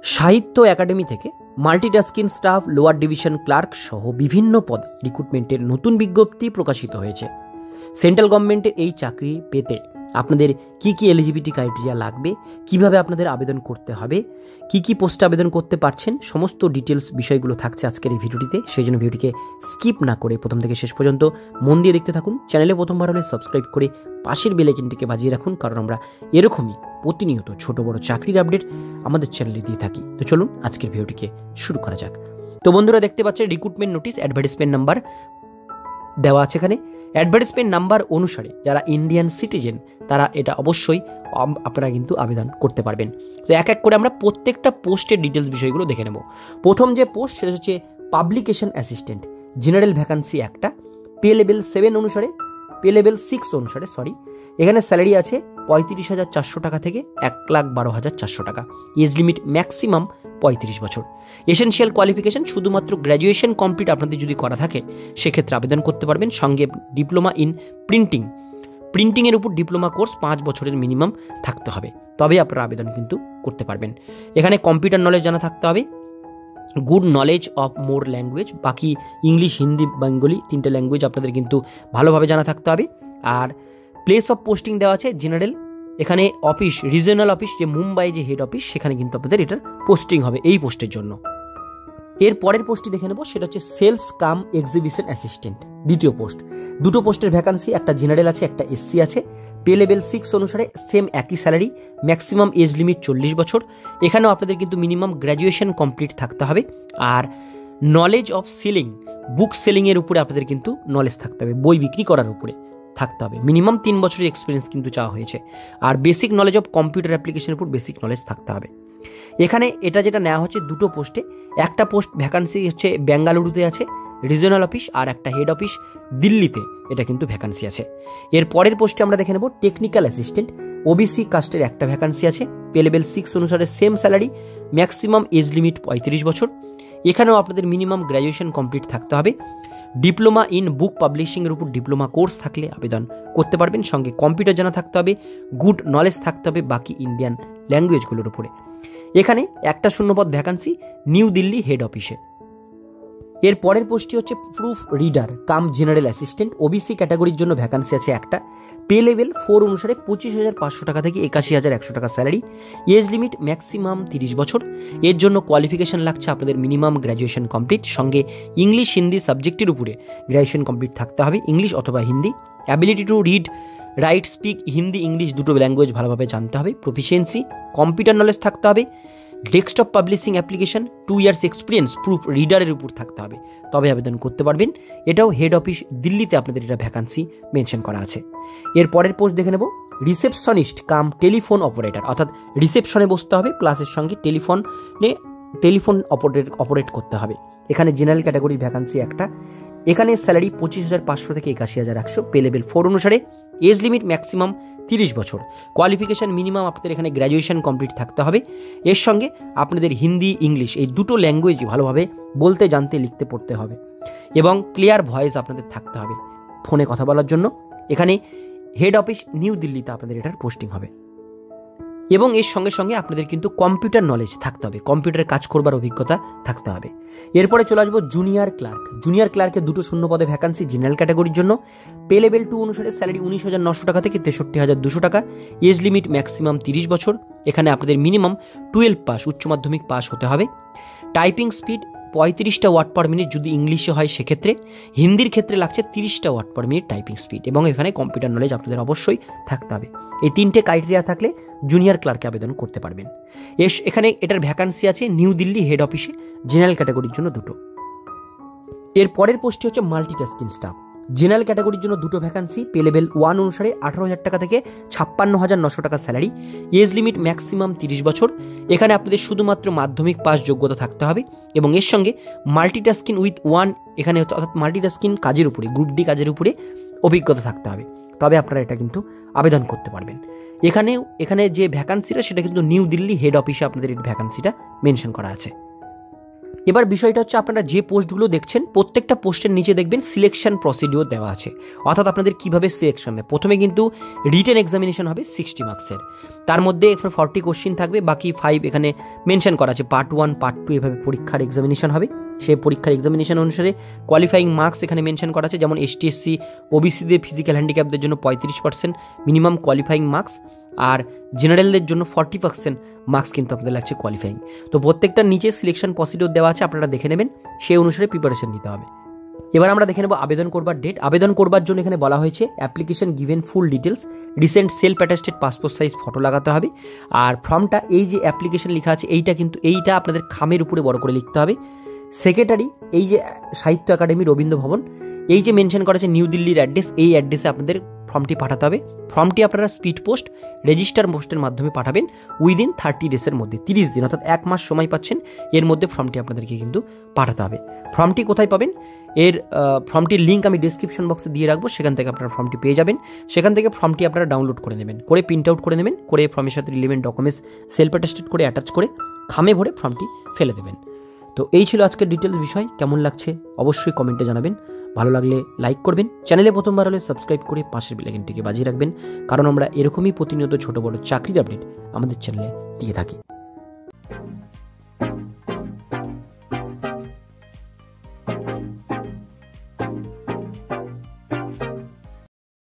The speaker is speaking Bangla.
সাহিত্য একাডেমি থেকে multitasking staff, lower division clerk সহ বিভিন্ন পদে রিক্রুটমেন্টের নতুন বিজ্ঞপ্তি প্রকাশিত হয়েছে। সেন্ট্রাল গভর্নমেন্টের এই চাকরি পেতে আপনাদের কি কি এলিজিবিলিটি ক্রাইটেরিয়া লাগবে, কিভাবে আপনাদের আবেদন করতে হবে, কি কি পোস্টে আবেদন করতে পারছেন, সমস্ত ডিটেলস বিষয়গুলো থাকছে আজকের এই ভিডিওটিতে। সেই জন্য ভিডিওটিকে স্কিপ না করে প্রথম থেকে শেষ পর্যন্ত মন দিয়ে দেখতে থাকুন। চ্যানেলে প্রথমবার হলে সাবস্ক্রাইব করে পাশের বেল আইকনটিকে বাজিয়ে রাখুন, কারণ আমরা এরকমই প্রতিনিয়ত ছোট বড় চাকরির আপডেট আমাদের চ্যানেলে দিয়ে থাকি। তো চলুন আজকের ভিডিওটিকে শুরু করা যাক। তো বন্ধুরা, দেখতে পাচ্ছেন রিক্রুটমেন্ট নোটিশ, অ্যাডভার্টাইজমেন্ট নাম্বার দেওয়া আছে এখানে। অ্যাডভার্টাইজমেন্ট নাম্বার অনুসারে যারা ইন্ডিয়ান সিটিজেন তারা এটা অবশ্যই আপনারা কিন্তু আবেদন করতে পারবেন। তো এক এক করে আমরা প্রত্যেকটা পোস্টের ডিটেলস বিষয়গুলো দেখে নেব। প্রথম যে পোস্ট সেটা হচ্ছে পাবলিকেশন অ্যাসিস্ট্যান্ট, জেনারেল ভ্যাকান্সি একটা, পে লেভেল 7 অনুসারে, পে লেভেল 6 অনুসারে এখানে স্যালারি আছে 35,400 টাকা থেকে 1,12,400 টাকা। এজ লিমিট ম্যাক্সিমাম 35 বছর। এসেনশিয়াল কোয়ালিফিকেশন শুধুমাত্র গ্র্যাজুয়েশন কমপ্লিট আপনাদের যদি করা থাকে সেক্ষেত্রে আবেদন করতে পারবেন। সঙ্গে ডিপ্লোমা ইন প্রিন্টিংয়ের উপর ডিপ্লোমা কোর্স 5 বছরের মিনিমাম থাকতে হবে, তবে আপনারা আবেদন কিন্তু করতে পারবেন। এখানে কম্পিউটার নলেজ জানা থাকতে হবে, good knowledge of more language, বাকি ইংলিশ, হিন্দি, বেঙ্গলি 3টে ল্যাঙ্গুয়েজ আপনাদের কিন্তু ভালোভাবে জানা থাকতে হবে। আর প্লেস অফ পোস্টিং দেওয়া আছে জেনারেল। এখানে অফিস, রিজিওনাল অফিস যে মুম্বাই যে হেড অফিস, সেখানে কিন্তু আপনাদের এটার পোস্টিং হবে এই পোস্টের জন্য। এর পরের পোস্টটি দেখে নেব, সেটা হচ্ছে সেলস কাম এক্সিবিশন অ্যাসিস্ট্যান্ট, দ্বিতীয় পোস্ট। দুটো পোস্টের ভ্যাকান্সি, একটা জেনারেল আছে, একটা এসসি আছে। পে লেভেল 6 অনুসারে সেম একই স্যালারি, ম্যাক্সিমাম এজ লিমিট 40 বছর। এখানেও আপনাদের কিন্তু মিনিমাম গ্র্যাজুয়েশন কমপ্লিট থাকতে হবে। আর নলেজ অফ সেলিং, বুক সেলিংয়ের উপরে আপনাদের কিন্তু নলেজ থাকতে হবে, বই বিক্রি করার উপরে থাকতে হবে। মিনিমাম 3 বছরের এক্সপিরিয়েন্স কিন্তু চাওয়া হয়েছে। আর বেসিক নলেজ অফ কম্পিউটার অ্যাপ্লিকেশনের উপর বেসিক নলেজ থাকতে হবে। এখানে এটা যেটা নেওয়া হচ্ছে দুটো পোস্টে, একটা পোস্ট ভ্যাকান্সি হচ্ছে বেঙ্গালুরুতে আছে রিজিওনাল অফিস, আর একটা হেড অফিস দিল্লিতে, এটা কিন্তু ভ্যাকান্সি আছে। এর পরের পোস্টে আমরা দেখে নেব টেকনিক্যাল অ্যাসিস্ট্যান্ট, ওবিসি কাস্টের একটা ভ্যাকান্সি আছে। পে লেভেল 6 অনুসারে same salary, maximum age limit 35 বছর। এখানেও আপনাদের মিনিমাম গ্র্যাজুয়েশন কমপ্লিট থাকতে হবে। ডিপ্লোমা ইন বুক পাবলিশিংয়ের উপর ডিপ্লোমা কোর্স থাকলে আবেদন করতে পারবেন। সঙ্গে কম্পিউটার জানা থাকতে হবে, গুড নলেজ থাকতে হবে বাকি ইন্ডিয়ান ল্যাঙ্গুয়েজগুলোর উপরে। এখানে একটা শূন্যপদ ভ্যাকান্সি নিউ দিল্লি হেড অফিসে। এর পরের পোস্টটি হচ্ছে proof reader cum general assistant, OBC ক্যাটাগরির জন্য ভ্যাকান্সি আছে একটা। পে লেভেল 4 অনুসারে 25,500 টাকা থেকে 81,100 টাকা স্যালারি, এজ লিমিট ম্যাক্সিমাম 30 বছর। এর জন্য কোয়ালিফিকেশন লাগছে আপনাদের মিনিমাম গ্র্যাজুয়েশন কমপ্লিট, সঙ্গে ইংলিশ হিন্দি সাবজেক্টের উপরে গ্র্যাজুয়েশন কমপ্লিট থাকতে হবে, ইংলিশ অথবা Hindi. Ability to read, write, speak Hindi English দুটো ল্যাঙ্গুয়েজ ভালোভাবে জানতে হবে। প্রফিসিয়েন্সি, কম্পিউটার নলেজ থাকতে হবে। Desktop publishing application 2 years experience proof রিডারের উপর থাকতে হবে, তবে আবেদন করতে পারবেন। এটাও হেড অফিস দিল্লিতে আপনাদের এটা ভ্যাকান্সি মেনশন করা আছে। এর পরের পোস্ট দেখে নেব রিসেপশনিস্ট কাম টেলিফোন অপারেটর, অর্থাৎ রিসেপশনে বসতে হবে প্লাসের সঙ্গে টেলিফোন অপারেট করতে হবে। এখানে জেনারেল ক্যাটাগরির ভ্যাকান্সি একটা। এখানে স্যালারি 25,500 থেকে 81,100। পে লেভেল 4 অনুসারে, এজ লিমিট ম্যাক্সিমাম 30 বছর। কোয়ালিফিকেশান মিনিমাম আপনাদের এখানে গ্র্যাজুয়েশন কমপ্লিট থাকতে হবে। এর সঙ্গে আপনাদের হিন্দি ইংলিশ এই দুটো ল্যাঙ্গুয়েজই ভালোভাবে বলতে, জানতে, লিখতে, পড়তে হবে এবং ক্লিয়ার ভয়েস আপনাদের থাকতে হবে ফোনে কথা বলার জন্য। এখানে হেড অফিস নিউ দিল্লিতে আপনাদের এটার পোস্টিং হবে এবং এর সঙ্গে সঙ্গে আপনাদের কিন্তু কম্পিউটার নলেজ থাকতে হবে, কম্পিউটারে কাজ করবার অভিজ্ঞতা থাকতে হবে। এরপরে চলে আসবো জুনিয়র ক্লার্ক। জুনিয়র ক্লার্কের দুটো শূন্যপদে ভ্যাকান্সি জেনারেল ক্যাটাগরির জন্য। পে লেভেল 2 অনুসারে স্যালারি 19,900 টাকা থেকে 63,200 টাকা। এজ লিমিট ম্যাক্সিমাম 30 বছর। এখানে আপনাদের মিনিমাম 12 পাস, উচ্চ মাধ্যমিক পাস হতে হবে। টাইপিং স্পিড 35টা ওয়ার্ড পার মিনিট যদি ইংলিশে হয় সেক্ষেত্রে। হিন্দির ক্ষেত্রে লাগছে 30টা word per minute typing speed, এবং এখানে কম্পিউটার নলেজ আপনাদের অবশ্যই থাকতে হবে। এই 3টে ক্রাইটেরিয়া থাকলে জুনিয়র ক্লার্কে আবেদন করতে পারবেন। এখানে এটার ভ্যাকান্সি আছে নিউ দিল্লি হেড অফিসে, জেনারেল ক্যাটাগরির জন্য দুটো। এর পরের পোস্টটি হচ্ছে মাল্টিটাস্কিং স্টাফ। জেনারেল ক্যাটাগরির জন্য দুটো ভ্যাকান্সি। পে লেভেল 1 অনুসারে 18,000 টাকা থেকে 56,900 টাকা স্যালারি, এজ লিমিট ম্যাক্সিমাম 30 বছর। এখানে আপনাদের শুধুমাত্র মাধ্যমিক পাস যোগ্যতা থাকতে হবে এবং এর সঙ্গে মাল্টিটাস্কিং উইথ 1, এখানে অর্থাৎ মাল্টিটাস্কিং কাজের উপরে, গ্রুপ ডি কাজের উপরে অভিজ্ঞতা থাকতে হবে, তবে আপনারা এটা কিন্তু আবেদন করতে পারবেন। এখানে যে ভ্যাকান্সিটা সেটা কিন্তু নিউ দিল্লি হেড অফিসে আপনাদের এই ভ্যাকান্সিটা মেনশন করা আছে। এবার বিষয়টা হচ্ছে আপনারা যে পোস্টগুলো দেখছেন প্রত্যেকটা পোস্টের নিচে দেখবেন সিলেকশন প্রসিডিওর দেওয়া আছে, অর্থাৎ আপনাদের কীভাবে সিলেকশন হবে। প্রথমে কিন্তু রিটেন এক্সামিনেশন হবে 60 মার্কসের, তার মধ্যে 40 কোশ্চিন থাকবে, বাকি 5 এখানে মেনশন করা আছে, পার্ট 1 পার্ট 2 এভাবে পরীক্ষার এক্সামিনেশন হবে। সেই পরীক্ষার এক্সামিনেশন অনুসারে কোয়ালিফাইং মার্কস এখানে মেনশন করা আছে, যেমন এসটি এসসি ওবিসিদের ফিজিক্যাল হ্যান্ডিক্যাপদের জন্য 35% মিনিমাম কোয়ালিফাইং মার্কস, আর জেনারেলদের জন্য 40% মার্কস কিন্তু আপনাদের লাগছে কোয়ালিফাইং। তো প্রত্যেকটা নিচে সিলেকশন প্রসিডিওর দেওয়া আছে, আপনারা দেখে নেবেন, সেই অনুসারে প্রিপারেশন নিতে হবে। এবার আমরা দেখে নেব আবেদন করবার ডেট। আবেদন করবার জন্য এখানে বলা হয়েছে application given full details, recent self attested passport size photo লাগাতে হবে। আর ফর্মটা এই যে অ্যাপ্লিকেশন লেখা আছে এইটা আপনাদের খামের উপরে বড় করে লিখতে হবে। সেক্রেটারি এই যে সাহিত্য একাডেমি রবীন্দ্র ভবন, এই যে মেনশন করা আছে নিউ দিল্লির অ্যাড্রেস, এই অ্যাড্রেসে আপনাদের ফর্মটি পাঠাতে হবে। ফর্মটি আপনারা স্পিড পোস্ট রেজিস্টার পোস্টের মাধ্যমে পাঠাবেন উইদিন 30 ডেজের মধ্যে, 30 দিন অর্থাৎ 1 মাস সময় পাচ্ছেন, এর মধ্যে ফর্মটি আপনাদেরকে কিন্তু পাঠাতে হবে। ফর্মটি কোথায় পাবেন? ফর্মটির লিঙ্ক আমি ডিসক্রিপশন বক্সে দিয়ে রাখবো, সেখান থেকে আপনারা ফর্মটি পেয়ে যাবেন। সেখান থেকে ফর্মটি আপনারা ডাউনলোড করে নেবেন, করে প্রিন্ট আউট করে নেবেন, করে ফর্মের সাথে রিলেভেন্ট ডকুমেন্টস সেলফ অ্যাটাস্টেড করে অ্যাটাচ করে খামে ভরে ফর্মটি ফেলে দেবেন। তো এই ছিল আজকের ডিটেলস বিষয়। কেমন লাগছে অবশ্যই কমেন্টে জানাবেন, ভালো লাগলে লাইক করবেন, চ্যানেলে প্রথমবার হলে সাবস্ক্রাইব করে পাশের বেল আইকনটিকে বাজিয়ে রাখবেন, কারণ আমরা এরকমই প্রতিনিয়ত ছোট বড় চাকরির আপডেট আমাদের চ্যানেলে দিয়ে থাকি।